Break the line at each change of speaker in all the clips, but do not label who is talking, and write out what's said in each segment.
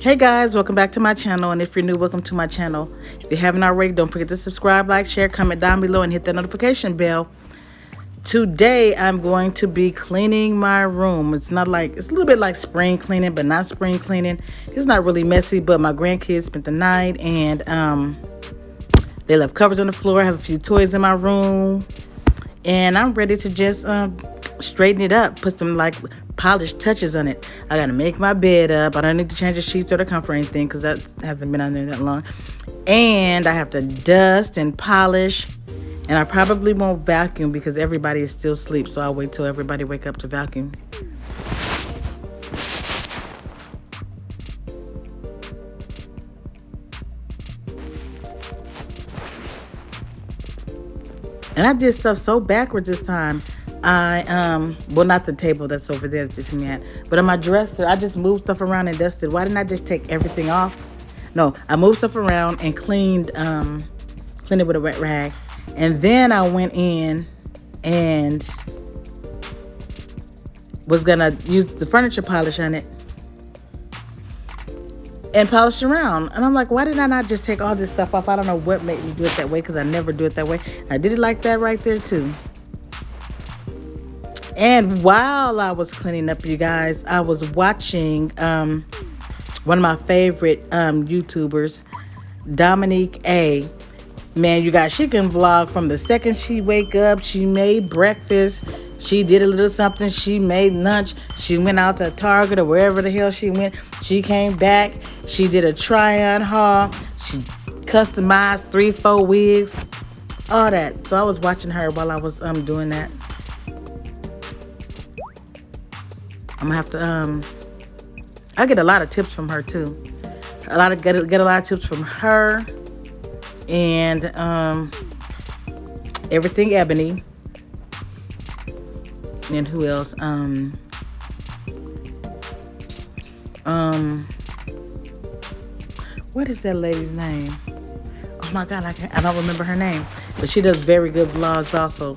Hey guys, welcome back to my channel, and if you're new, welcome to my channel. If you haven't already, don't forget to subscribe, like, share, comment down below, and hit that notification bell. Today I'm going to be cleaning my room. It's a little bit like spring cleaning, but not spring cleaning. It's not really messy, but my grandkids spent the night, and they left covers on the floor. I have a few toys in my room, and I'm ready to just straighten it up, put some polished touches on it. I gotta make my bed up. I don't need to change the sheets or the comfort or anything because that hasn't been on there that long. And I have to dust and polish, and I probably won't vacuum because everybody is still asleep, so I'll wait till everybody wake up to vacuum. And I did stuff so backwards this time. Well, not the table that's over there, just me at, but on my dresser, I just moved stuff around and dusted. Why didn't I just take everything off? No, I moved stuff around and cleaned it with a wet rag, and then I went in and was gonna use the furniture polish on it and polish around. And I'm like, why did I not just take all this stuff off? I don't know what made me do it that way, because I never do it that way. I did it like that right there too. And while I was cleaning up, you guys, I was watching one of my favorite YouTubers, Dominique A. Man, you guys, she can vlog from the second she wake up. She made breakfast. She did a little something. She made lunch. She went out to Target or wherever the hell she went. She came back. She did a try-on haul. She customized 3-4 wigs. All that. So I was watching her while I was doing that. I'm gonna have to I get a lot of tips from her too. Get a lot of tips from her, and Everything Ebony, and who else? What is that lady's name? Oh my God, I don't remember her name, but she does very good vlogs also.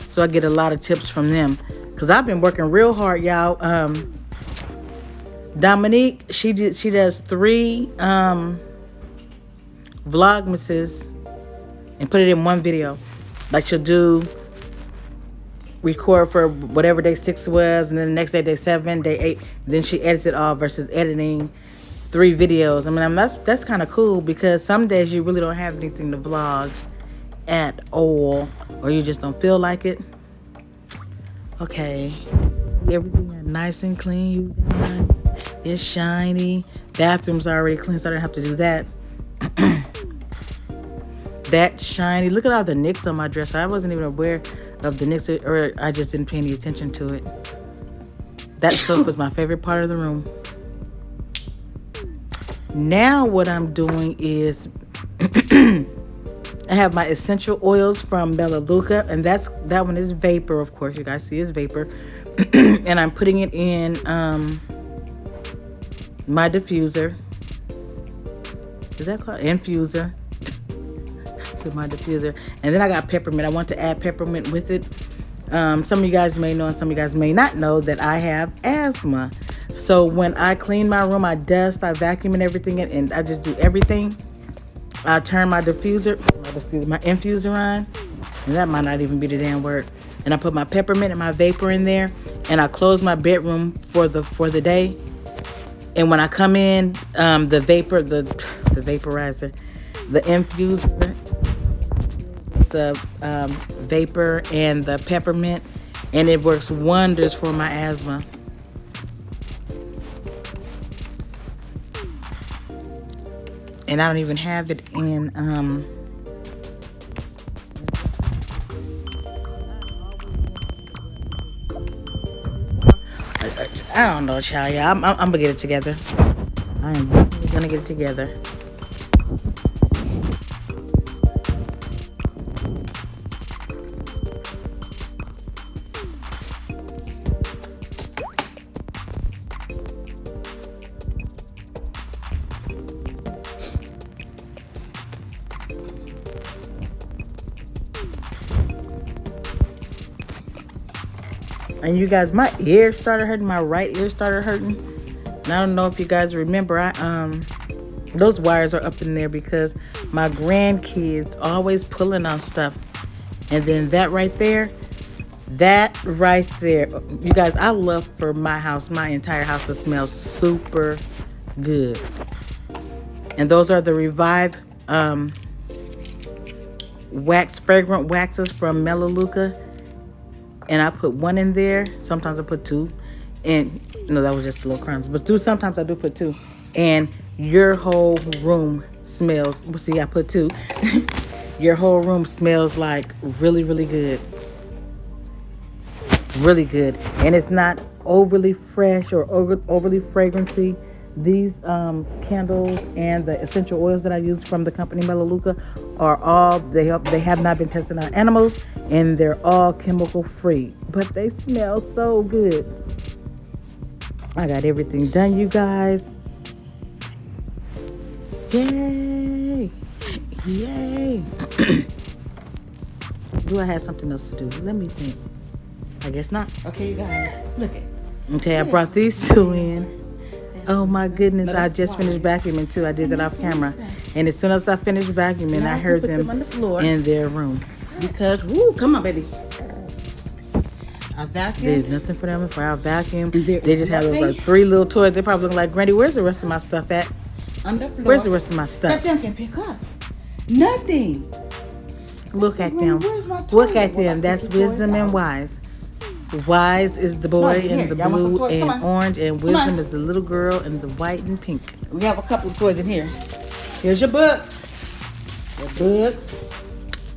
So I get a lot of tips from them, because I've been working real hard, y'all. Dominique, she does 3 Vlogmases and put it in one video. Like, she'll record for whatever day 6 was, and then the next day 7, day 8. Then she edits it all versus editing 3 videos. I mean, that's kind of cool, because some days you really don't have anything to vlog at all, or you just don't feel like it. Okay, everything is nice and clean. It's shiny. Bathroom's already clean, so I don't have to do that. That's shiny. Look at all the nicks on my dresser. I wasn't even aware of the nicks, or I just didn't pay any attention to it. That sofa is my favorite part of the room. Now what I'm doing is I have my essential oils from Melaleuca, and that one is vapor, of course. You guys see it's vapor. And I'm putting it in my diffuser. Is that called infuser? So my diffuser. And then I got peppermint. I want to add peppermint with it. Some of you guys may know, and some of you guys may not know, that I have asthma. So when I clean my room, I dust, I vacuum and everything, and I just do everything. I turn my infuser on, and that might not even be the damn word. And I put my peppermint and my vapor in there, and I close my bedroom for the day. And when I come in, the vaporizer, the infuser, the vapor and the peppermint, and it works wonders for my asthma. And I don't even have it in I don't know, child. Yeah, I'm gonna get it together. I am definitely gonna get it together. And you guys, my ear started hurting. My right ear started hurting. And I don't know if you guys remember, those wires are up in there because my grandkids always pulling on stuff. And then that right there, you guys, I love for my house, my entire house to smell super good. And those are the Revive fragrant waxes from Melaleuca. And I put one in there. Sometimes I put two. And no, that was just little crumbs. But sometimes I do put two. And your whole room smells. Well, see, I put two. Your whole room smells like really, really good. Really good. And it's not overly fresh or overly fragrancy. These candles and the essential oils that I use from the company Melaleuca are all, they have not been tested on animals, and they're all chemical free, but they smell so good. I got everything done, you guys. Yay! Yay! Do I have something else to do? Let me think. I guess not. Okay, you guys, look at. Okay, I brought these two in. Oh my goodness, I just finished vacuuming too. I did that off camera. And as soon as I finished vacuuming, I heard them in their room.
Because, woo, come on, baby. I vacuum.
There's nothing for them for our vacuum. They just have like 3 little toys. They probably look like, Granny, where's the rest of my stuff at?
On the floor.
Where's the rest of my stuff?
That them can pick up. Nothing.
Look at them. Look at them. That's Wisdom and Wise. Wise is the boy in the blue and orange, and Wisdom is the little girl in the white and pink.
We have a couple of toys in here. Here's your books. Your books.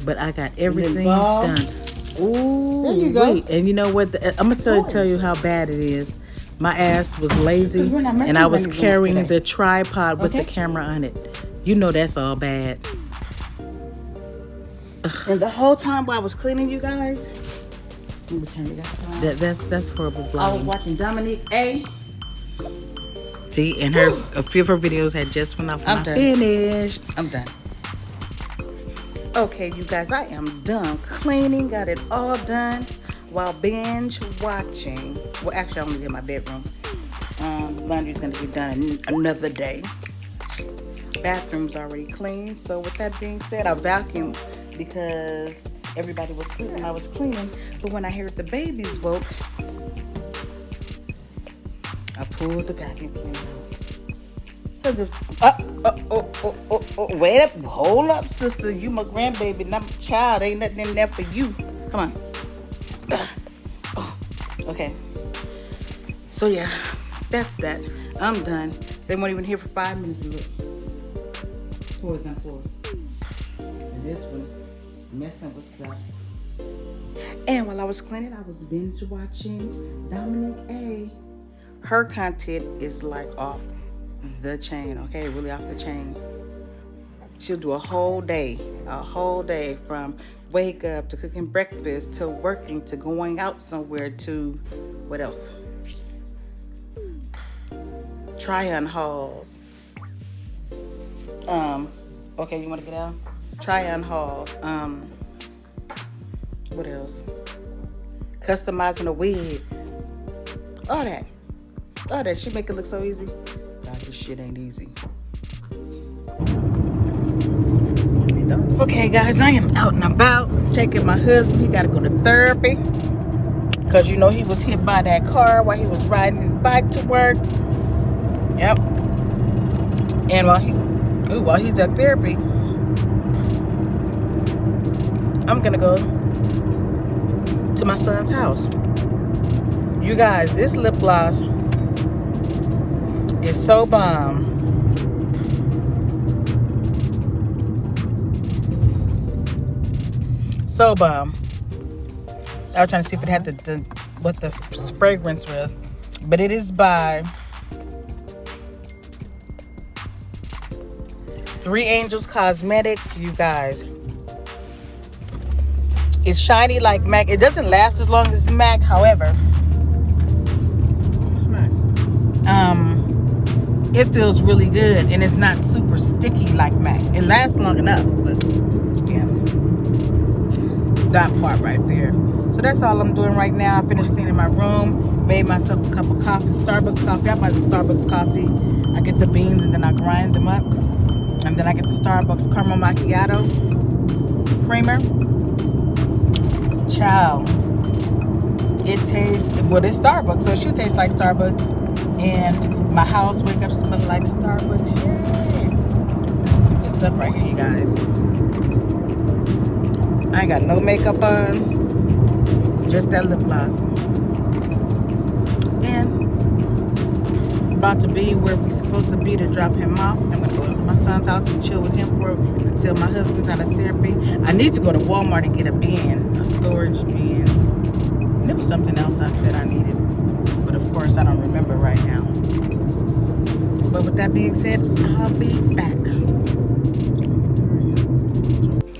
But I got everything done.
Ooh, there you go.
Wait, and you know what? I'm going to tell you how bad it is. My ass was lazy, and I was carrying the tripod with the camera on it. You know that's all bad.
And the whole time while I was cleaning, you guys, let me turn it down.
That's horrible vlogging.
I was watching Dominique A.
See, and a few of her videos had just went off when I finished.
I'm done. Okay, you guys, I am done cleaning. Got it all done while binge watching. Well, actually, I only did my bedroom. Laundry's gonna be done another day. Bathroom's already clean. So with that being said, I vacuumed because everybody was sleeping. I was cleaning, but when I heard the babies woke, I pulled the vacuum cleaner out. Wait up, hold up, sister. You my grandbaby, not my child. Ain't nothing in there for you. Come on. Okay. So yeah, that's that. I'm done. They weren't even here for 5 minutes. Look, toys on the floor. And this one messing with stuff. And while I was cleaning, I was binge watching Dominique A. Her content is like off the chain, okay? Really off the chain. She'll do a whole day from wake up to cooking breakfast to working to going out somewhere to what else? Try-on hauls. Okay, you want to get out? Try-on hauls. What else? Customizing a wig. All that. She make it look so easy. God, this shit ain't easy. Okay, guys, I am out and about taking my husband. He got to go to therapy because you know he was hit by that car while he was riding his bike to work. Yep. And while he's at therapy, I'm gonna go to my son's house. You guys, this lip gloss is so bomb. So bomb. I was trying to see if it had what the fragrance was, but it is by 3 Angels Cosmetics, you guys. It's shiny like MAC. It doesn't last as long as MAC, however. It feels really good, and it's not super sticky like MAC. It lasts long enough, but yeah. that part right there. So that's all I'm doing right now. I finished cleaning my room, made myself a cup of coffee, Starbucks coffee. I buy the Starbucks coffee. I get the beans and then I grind them up. And then I get the Starbucks caramel macchiato creamer. Child, it tastes, well, it's Starbucks, so it should taste like Starbucks. And my house wake up smelling like Starbucks. Yay! This stuff right here, you guys. I ain't got no makeup on, just that lip gloss. And about to be where we're supposed to be to drop him off. I'm gonna go to my son's house and chill with him for until my husband's out of therapy. I need to go to Walmart and get a bin, a storage bin. There was something else I said I needed, but of course I don't remember right now. But with that being said, I'll be back.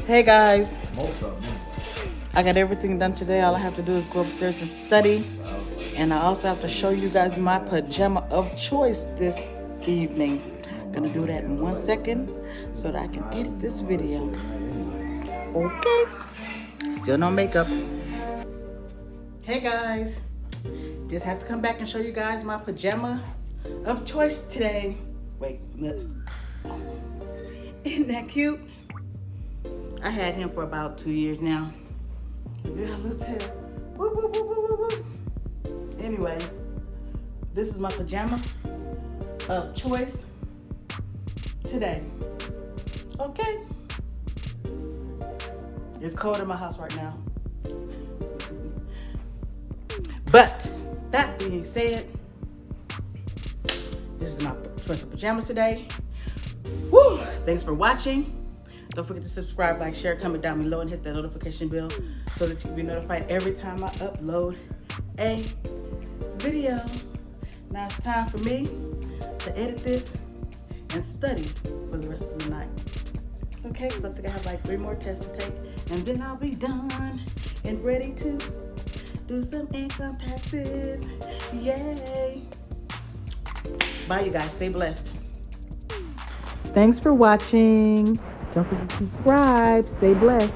Hey guys, I got everything done today. All I have to do is go upstairs and study. And I also have to show you guys my pajama of choice this evening. I'm gonna do that in 1 second so that I can edit this video. Okay. Still no makeup. Hey guys. Just have to come back and show you guys my pajama of choice today. Wait, look. Isn't that cute? I had him for about 2 years now. Yeah, look at him. Woo, woo, woo, woo, woo, woo. Anyway, this is my pajama of choice today. Okay. It's cold in my house right now. But that being said, this is my choice of pajamas today. Woo! Thanks for watching. Don't forget to subscribe, like, share, comment down below, and hit that notification bell so that you can be notified every time I upload a video. Now it's time for me to edit this and study for the rest of the night. Okay, so I think I have like 3 more tests to take, and then I'll be done and ready to do some income taxes. Yay! Bye, you guys. Stay blessed.
Thanks for watching. Don't forget to subscribe. Stay blessed.